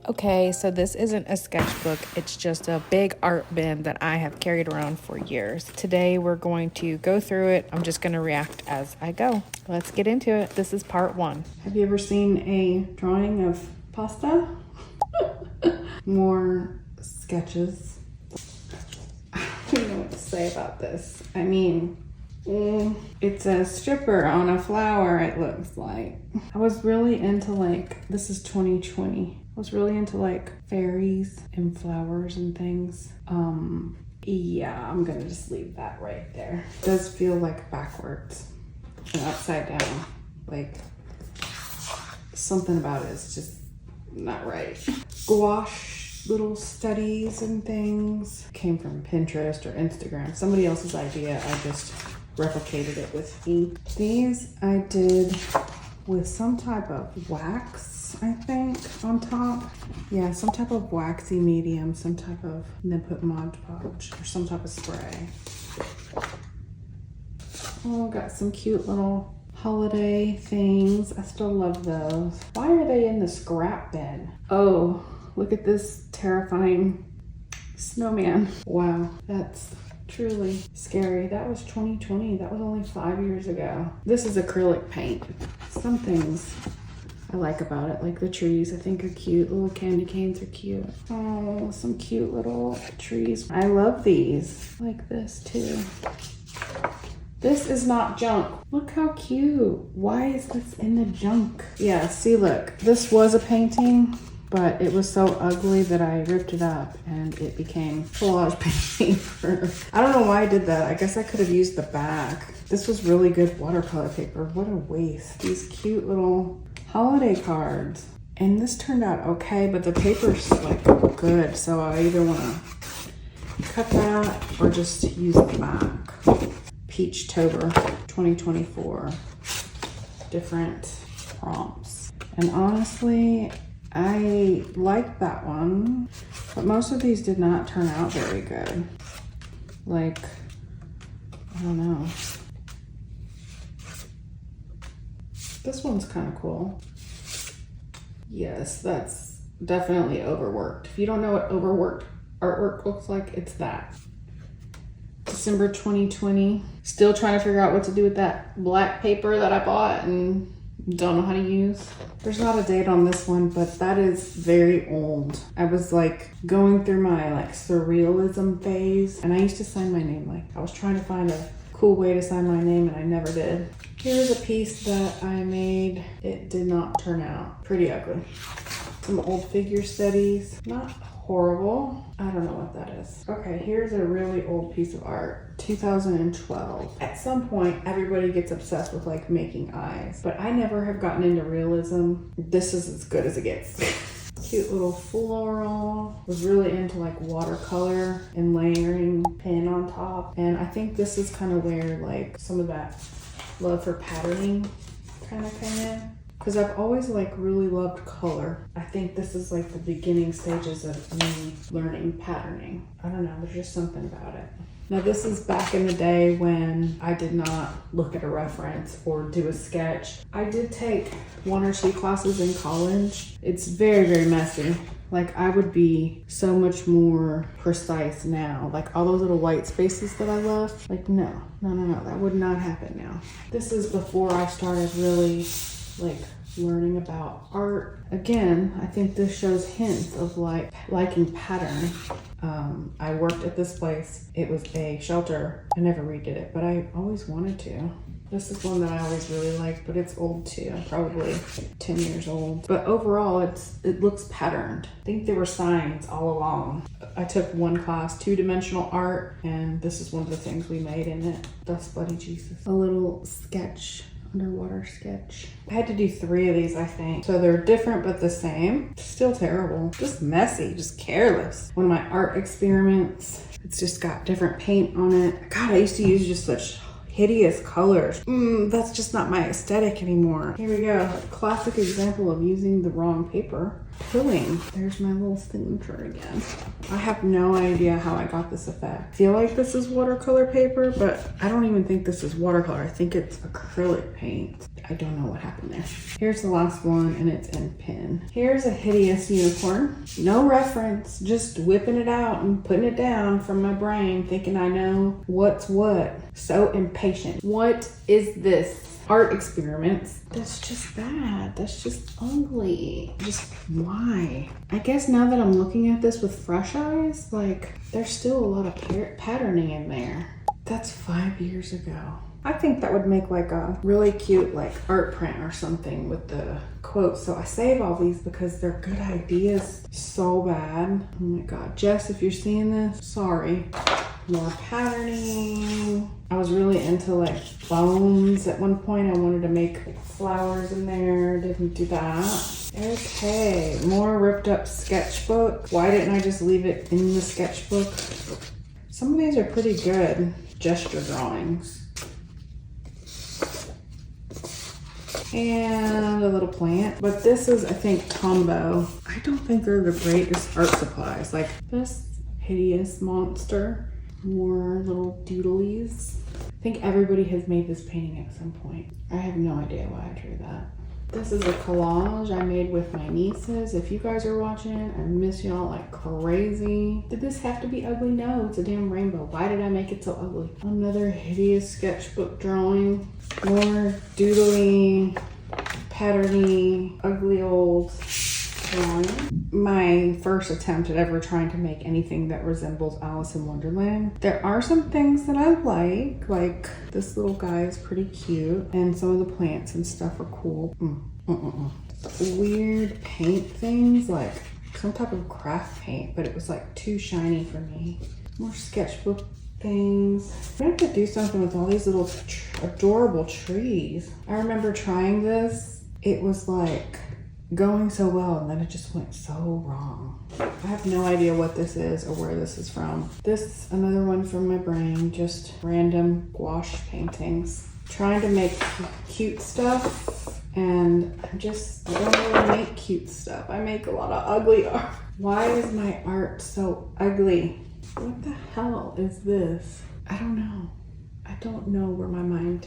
Okay, so this isn't a sketchbook, it's just a big art bin that I have carried around for years. Today we're going to go through it. I'm just going to react as I go. Let's get into it. This is part 1. Have you ever seen a drawing of pasta? More sketches. I don't know what to say about this. I mean, it's a stripper on a flower, it looks like. I was really into this is 2020. I was really into fairies and flowers and things. Yeah, I'm gonna just leave that right there. It does feel backwards and upside down. Something about it is just not right. Gouache little studies and things came from Pinterest or Instagram. Somebody else's idea. I just replicated it with ink. These I did with some type of wax, I think, on top. Yeah, some type of waxy medium, some type of, and then put Mod Podge or some type of spray. Oh, got some cute little holiday things. I still love those. Why are they in the scrap bin? Oh, look at this terrifying snowman. Wow, that's truly scary. That was 2020. That was only 5 years ago. This is acrylic paint. Some things I like about it, like the trees, I think are cute. Little candy canes are cute. Oh, some cute little trees. I love these. I like this too. This is not junk. Look how cute. Why is this in the junk? Yeah, see, look, this was a painting, but it was so ugly that I ripped it up and it became collage paper. I don't know why I did that. I guess I could have used the back. This was really good watercolor paper. What a waste. These cute little holiday cards. And this turned out okay, but the paper's good. So I either want to cut that or just use the back. Peachtober 2024. Different prompts. And honestly, I like that one, but most of these did not turn out very good. I don't know. This one's kind of cool. Yes, that's definitely overworked. If you don't know what overworked artwork looks like, it's that. December 2020. Still trying to figure out what to do with that black paper that I bought and don't know how to use. There's not a date on this one, but that is very old. I was going through my surrealism phase, and I used to sign my name. I was trying to find a cool way to sign my name and I never did. Here's a piece that I made. It did not turn out. Pretty ugly. Some old figure studies. Not horrible. I don't know what that is. Okay, here's a really old piece of art. 2012. At some point, everybody gets obsessed with making eyes, but I never have gotten into realism. This is as good as it gets. Cute little floral. Was really into watercolor and layering pen on top. And I think this is kind of where some of that love for patterning kind of came in. Because I've always really loved color. I think this is the beginning stages of me learning patterning. I don't know, there's just something about it. Now this is back in the day when I did not look at a reference or do a sketch. I did take 1 or 2 classes in college. It's very, very messy. I would be so much more precise now. All those little white spaces that I left. No, that would not happen now. This is before I started really learning about art. Again, I think this shows hints of liking pattern. I worked at this place. It was a shelter. I never redid it, but I always wanted to. This is one that I always really liked, but it's old too. Probably 10 years old. But overall, it looks patterned. I think there were signs all along. I took one class, 2-dimensional art, and this is one of the things we made in it. Dust Bloody Jesus. A little sketch. Underwater sketch. I had to do 3 of these, I think. So they're different but the same. Still terrible. Just messy, just careless. One of my art experiments. It's just got different paint on it. God, I used to use just such hideous colors. That's just not my aesthetic anymore. Here we go. A classic example of using the wrong paper. Pilling. There's my little signature again. I have no idea how I got this effect. I feel like this is watercolor paper, but I don't even think this is watercolor. I think it's acrylic paint. I don't know what happened there. Here's the last one, and it's in pen. Here's a hideous unicorn. No reference, just whipping it out and putting it down from my brain, thinking I know what's what. So impatient. What is this? Art experiments. That's just bad. That's just ugly. Just why? I guess now that I'm looking at this with fresh eyes, like there's still a lot of patterning in there. That's 5 years ago. I think that would make like a really cute like art print or something with the quotes. So I save all these because they're good ideas so bad. Oh my God, Jess, if you're seeing this, sorry. More patterning. I was really into like bones at one point. I wanted to make flowers in there. Didn't do that. Okay, more ripped up sketchbook. Why didn't I just leave it in the sketchbook? Some of these are pretty good gesture drawings. And a little plant. But this is, I think, Tombow. I don't think they're the greatest art supplies. Like this hideous monster. More little doodlies. I think everybody has made this painting at some point. I have no idea why I drew that. This is a collage I made with my nieces. If you guys are watching, I miss y'all like crazy. Did this have to be ugly? No, it's a damn rainbow. Why did I make it so ugly? Another hideous sketchbook drawing. More doodly, patterny, ugly old drawing. My first attempt at ever trying to make anything that resembles Alice in Wonderland. There are some things that I like this little guy is pretty cute, and some of the plants and stuff are cool. Weird paint things, like some type of craft paint, but it was like too shiny for me. More sketchbook things. I have to do something with all these little adorable trees. I remember trying this. It was like going so well, and then it just went so wrong. I have no idea what this is or where this is from. This, another one from my brain, just random gouache paintings. Trying to make cute stuff, and I don't really make cute stuff. I make a lot of ugly art. Why is my art so ugly? What the hell is this? I don't know. I don't know where my mind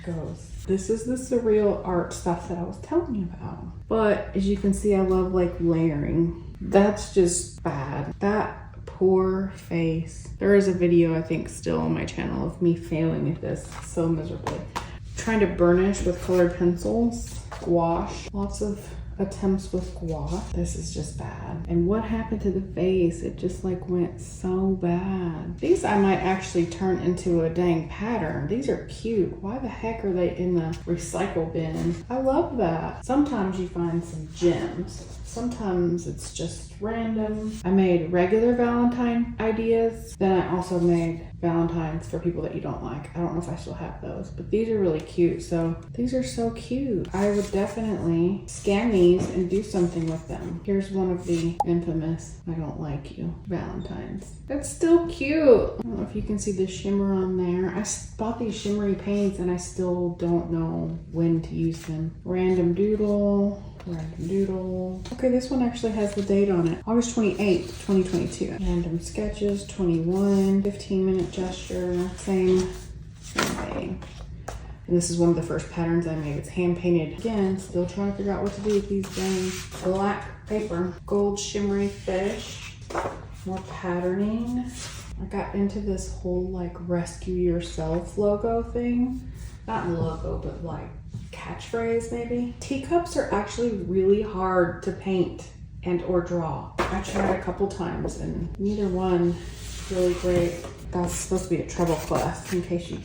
goes. This is the surreal art stuff that I was telling you about. But as you can see, I love like layering. That's just bad. That poor face. There is a video, I think, still on my channel of me failing at this so miserably. Trying to burnish with colored pencils, gouache, lots of attempts with gouache. This is just bad. And what happened to the face? It just like went so bad. These I might actually turn into a dang pattern. These are cute. Why the heck are they in the recycle bin? I love that. Sometimes you find some gems. Sometimes it's just random. I made regular Valentine ideas. Then I also made Valentines for people that you don't like. I don't know if I still have those, but these are really cute. So these are so cute. I would definitely scan these and do something with them. Here's one of the infamous I don't like you Valentines. That's still cute. I don't know if you can see the shimmer on there. I bought these shimmery paints and I still don't know when to use them. Random doodle. Random doodle. Okay, this one actually has the date on it. August 28th, 2022. Random sketches, 21, 15-minute gesture, same thing. And this is one of the first patterns I made. It's hand painted. Again, still trying to figure out what to do with these dang black paper. Gold shimmery fish. More patterning. I got into this whole like rescue yourself logo thing. Not logo, but like catchphrase maybe. Teacups are actually really hard to paint and or draw. I tried a couple times and neither one really great. That's supposed to be a treble clef in case you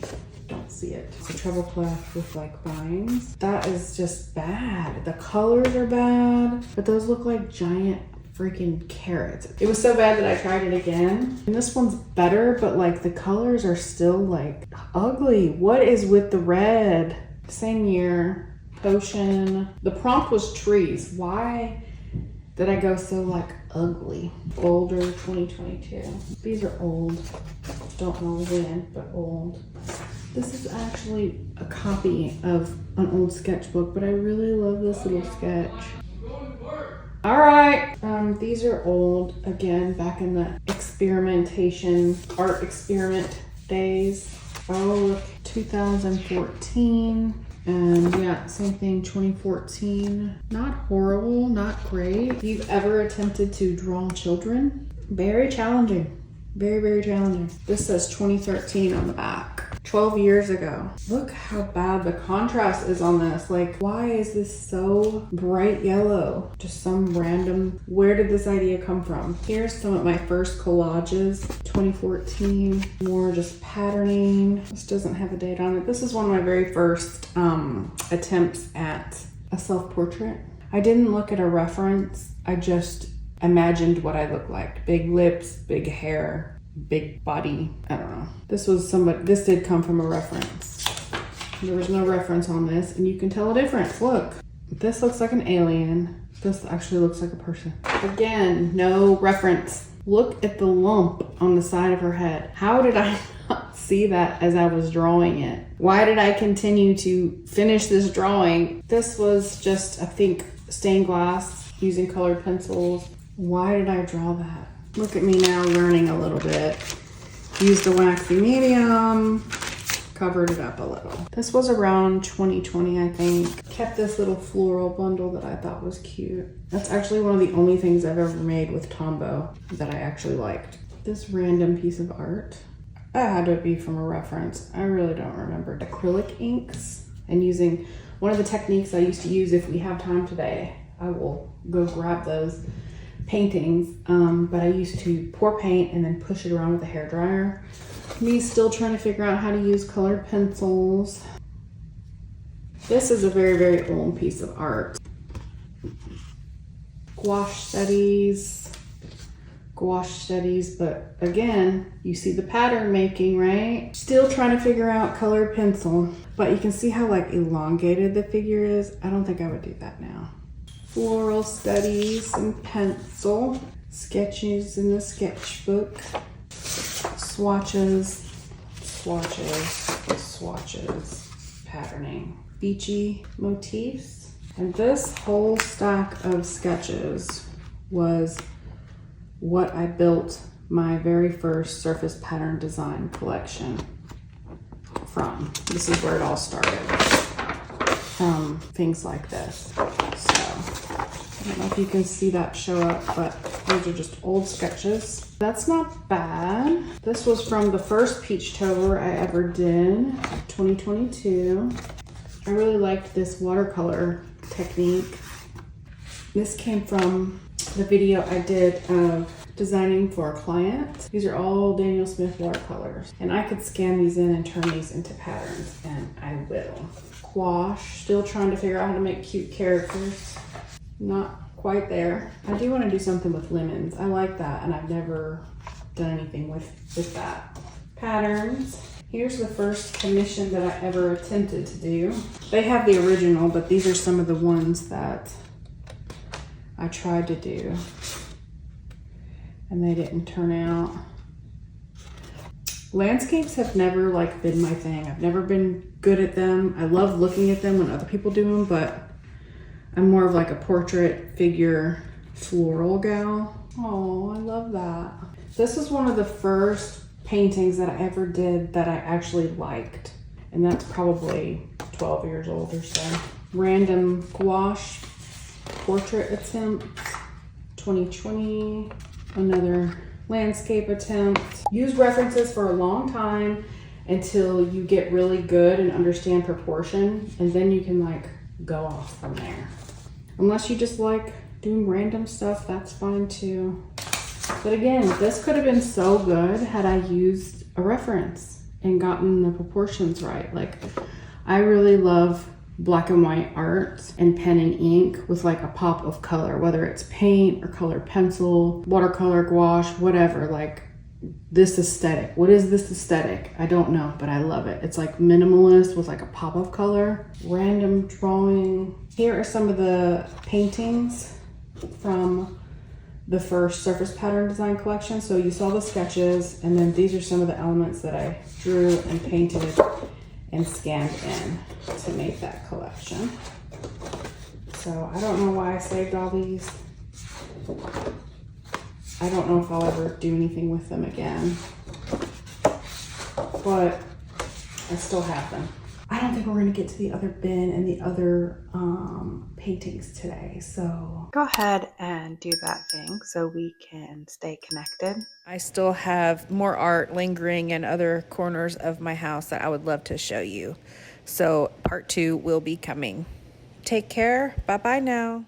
don't see it. It's a treble clef with like vines. That is just bad. The colors are bad, but those look like giant freaking carrots. It was so bad that I tried it again. And this one's better, but like the colors are still like ugly. What is with the red? Same year, potion. The prompt was trees. Why did I go so like ugly? Older, 2022. These are old. Don't know when, but old. This is actually a copy of an old sketchbook, but I really love this little sketch. All right, these are old, again, back in the experimentation, art experiment days. Oh, look, 2014. And yeah, same thing, 2014. Not horrible, not great. If you've ever attempted to draw children, very challenging. Very, very challenging. This says 2013 on the back. 12 years ago. Look how bad the contrast is on this. Like, why is this so bright yellow? Just some random, where did this idea come from? Here's some of my first collages, 2014. More just patterning. This doesn't have a date on it. This is one of my very first attempts at a self-portrait. I didn't look at a reference. I just imagined what I looked like. Big lips, big hair, big body. I don't know. This was somebody, this did come from a reference. There was no reference on this, and you can tell a difference. Look, this looks like an alien. This actually looks like a person. Again, no reference. Look at the lump on the side of her head. How did I not see that as I was drawing it? Why did I continue to finish this drawing? This was just, I think, stained glass using colored pencils. Why did I draw that? Look at me now learning a little bit. Used a waxy medium, covered it up a little. This was around 2020, I think. Kept this little floral bundle that I thought was cute. That's actually one of the only things I've ever made with Tombow that I actually liked. This random piece of art, that had to be from a reference. I really don't remember. Acrylic inks, and using one of the techniques I used to use if we have time today. I will go grab those paintings, but I used to pour paint and then push it around with a hairdryer. Me still trying to figure out how to use colored pencils. This is a very, very old piece of art. Gouache studies, but again, you see the pattern making, right? Still trying to figure out colored pencil, but you can see how like elongated the figure is. I don't think I would do that now. Floral studies and pencil, sketches in the sketchbook, swatches, patterning, beachy motifs. And this whole stack of sketches was what I built my very first surface pattern design collection from. This is where it all started, from things like this. I don't know if you can see that show up, but those are just old sketches. That's not bad. This was from the first Peachtober I ever did, 2022. I really liked this watercolor technique. This came from the video I did of designing for a client. These are all Daniel Smith watercolors, and I could scan these in and turn these into patterns, and I will. Gouache, still trying to figure out how to make cute characters. Not quite there. I do want to do something with lemons. I like that, and I've never done anything with that. Patterns. Here's the first commission that I ever attempted to do. They have the original, but these are some of the ones that I tried to do, and they didn't turn out. Landscapes have never like been my thing. I've never been good at them. I love looking at them when other people do them, but I'm more of like a portrait figure floral gal. Oh, I love that. This is one of the first paintings that I ever did that I actually liked, and that's probably 12 years old or so. Random gouache portrait attempt, 2020. Another landscape attempt. Use references for a long time until you get really good and understand proportion, and then you can like go off from there. Unless you just like doing random stuff, that's fine too. But again, this could have been so good had I used a reference and gotten the proportions right. Like, I really love black and white art and pen and ink with like a pop of color, whether it's paint or colored pencil, watercolor, gouache, whatever. Like, this aesthetic. What is this aesthetic? I don't know, but I love it. It's like minimalist with like a pop of color. Random drawing. Here are some of the paintings from the first surface pattern design collection. So you saw the sketches, and then these are some of the elements that I drew and painted and scanned in to make that collection. So I don't know why I saved all these. I don't know if I'll ever do anything with them again, but I still have them. I don't think we're gonna get to the other bin and the other paintings today, so Go ahead and do that thing so we can stay connected. I still have more art lingering in other corners of my house that I would love to show you. So part 2 will be coming. Take care. Bye-bye now.